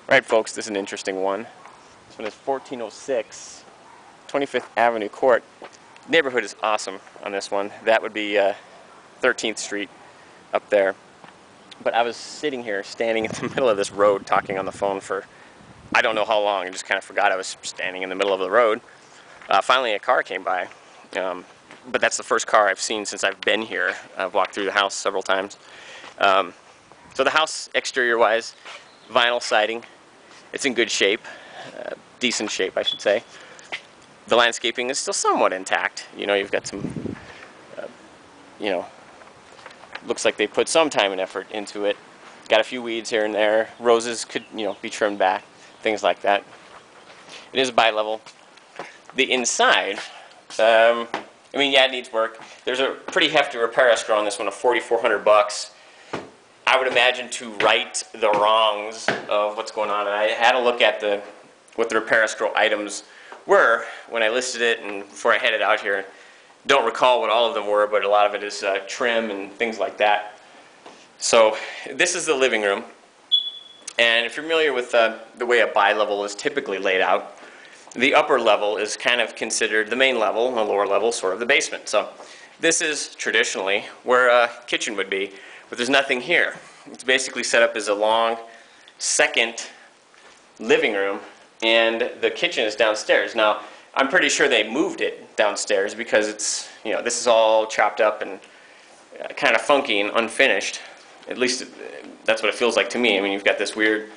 Right, folks, this is an interesting one. This one is 1406 25th Avenue Court. Neighborhood is awesome on this one. That would be 13th Street up there. But I was sitting here, standing in the middle of this road, talking on the phone for I don't know how long. I just kind of forgot I was standing in the middle of the road. Finally, a car came by. But that's the first car I've seen since I've been here. I've walked through the house several times. So the house, exterior-wise, vinyl siding. It's in good shape, decent shape, I should say. The landscaping is still somewhat intact. You know, you've got some, looks like they put some time and effort into it. Got a few weeds here and there. Roses could, be trimmed back, things like that. It is bi-level. The inside, yeah, it needs work. There's a pretty hefty repair escrow on this one of $4,400. I would imagine to right the wrongs of what's going on. And I had a look at what the repair escrow items were when I listed it and before I headed out here. Don't recall what all of them were, but a lot of it is trim and things like that. So this is the living room. And if you're familiar with the way a bi-level is typically laid out, the upper level is kind of considered the main level, and the lower level sort of the basement. So this is traditionally where a kitchen would be, but there's nothing here. It's basically set up as a long second living room, and the kitchen is downstairs. Now, I'm pretty sure they moved it downstairs because it's, this is all chopped up and kind of funky and unfinished. At least that's what it feels like to me. I mean, you've got this weird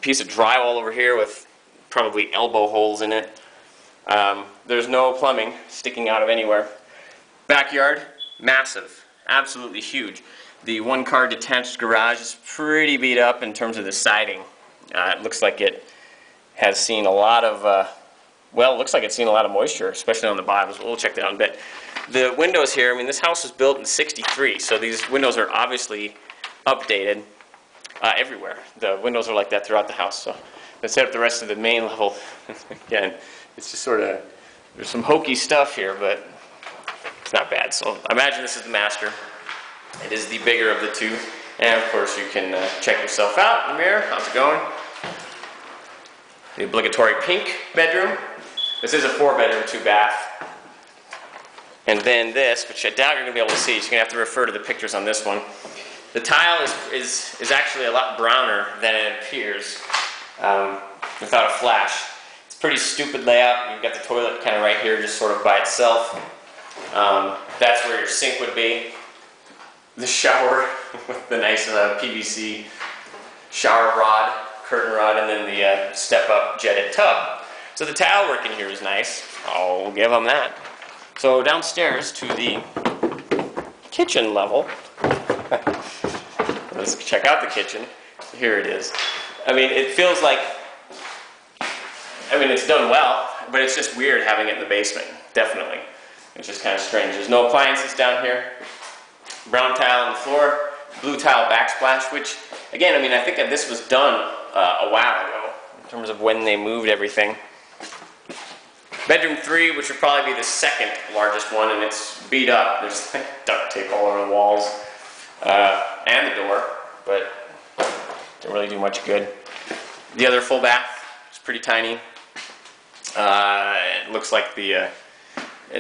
piece of drywall over here with probably elbow holes in it. There's no plumbing sticking out of anywhere. Backyard, massive, absolutely huge. The one-car detached garage is pretty beat up in terms of the siding. It looks like it has seen a lot of, it looks like it's seen a lot of moisture, especially on the bottoms. We'll check that out in a bit. The windows here, this house was built in '63, so these windows are obviously updated everywhere. The windows are like that throughout the house. So let's set up the rest of the main level. Again, it's just sort of, there's some hokey stuff here, but it's not bad. So I imagine this is the master. It is the bigger of the two. And of course you can check yourself out in the mirror. How's it going? The obligatory pink bedroom. This is a 4-bedroom, 2-bath. And then this, which I doubt you're going to be able to see, so you're going to have to refer to the pictures on this one. The tile is actually a lot browner than it appears without a flash. It's a pretty stupid layout. You've got the toilet kind of right here, just sort of by itself. That's where your sink would be. The shower with the nice PVC shower rod, curtain rod, and then the step-up jetted tub. So the tile work in here is nice. I'll give them that. So downstairs to the kitchen level. Let's check out the kitchen. Here it is. It feels like, it's done well, but it's just weird having it in the basement, definitely. It's just kind of strange. There's no appliances down here. Brown tile on the floor, blue tile backsplash, which, again, I think that this was done a while ago in terms of when they moved everything. Bedroom 3, which would probably be the second largest one, and it's beat up. There's duct tape all over the walls and the door, but didn't really do much good. The other full bath is pretty tiny. It looks like the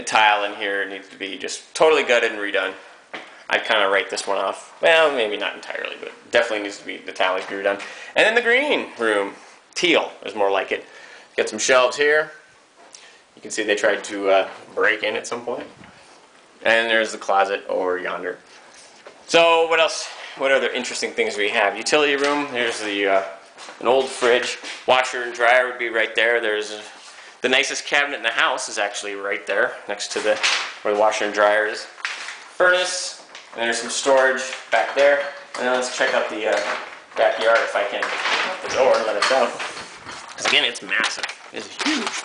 tile in here needs to be just totally gutted and redone. I'd kind of write this one off. Well, maybe not entirely, but definitely needs to be, the tile needs to be redone. And then the green room, teal is more like it. Got some shelves here. You can see they tried to break in at some point. And there's the closet over yonder. So what else? What other interesting things we have? Utility room. There's the an old fridge. Washer and dryer would be right there. There's the nicest cabinet in the house is actually right there, next to where the washer and dryer is. Furnace. And there's some storage back there. And then let's check out the backyard if I can open the door and let it out. Because again, it's massive. It's huge.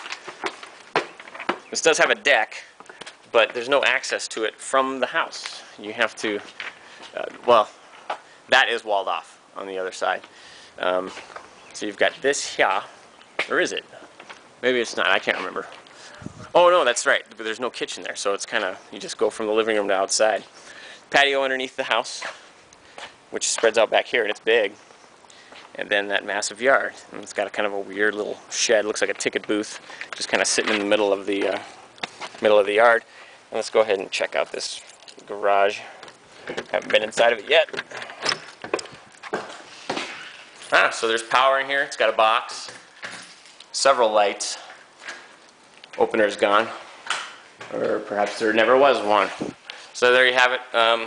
This does have a deck, but there's no access to it from the house. You have to, that is walled off on the other side. So you've got this here, or is it? Maybe it's not, I can't remember. Oh no, that's right, but there's no kitchen there, so it's kind of, you just go from the living room to outside. Patio underneath the house, which spreads out back here, and it's big. and then that massive yard. And it's got a kind of a weird little shed, looks like a ticket booth, just kind of sitting in the middle of the yard. And let's go ahead and check out this garage. Haven't been inside of it yet. So there's power in here. It's got a box, several lights. Opener's gone, or perhaps there never was one. So there you have it. In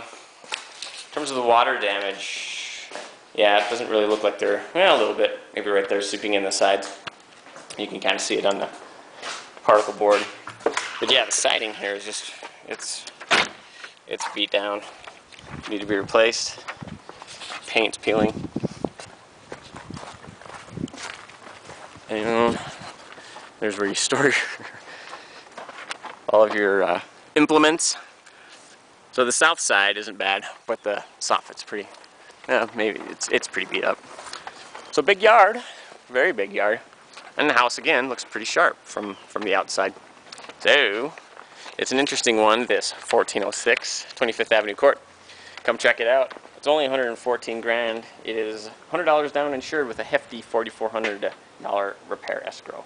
terms of the water damage, yeah, it doesn't really look like they're, well, a little bit, maybe right there seeping in the sides. You can kind of see it on the particle board. But yeah, the siding here is just, it's beat down. Need to be replaced. Paint's peeling. And there's where you store all of your implements. So the south side isn't bad, but the soffit's pretty, maybe it's pretty beat up. So big yard, very big yard. And the house again looks pretty sharp from the outside. So it's an interesting one, this 1406 25th Avenue Court. Come check it out. It's only 114 grand. It is $100 down insured with a hefty $4,400 repair escrow.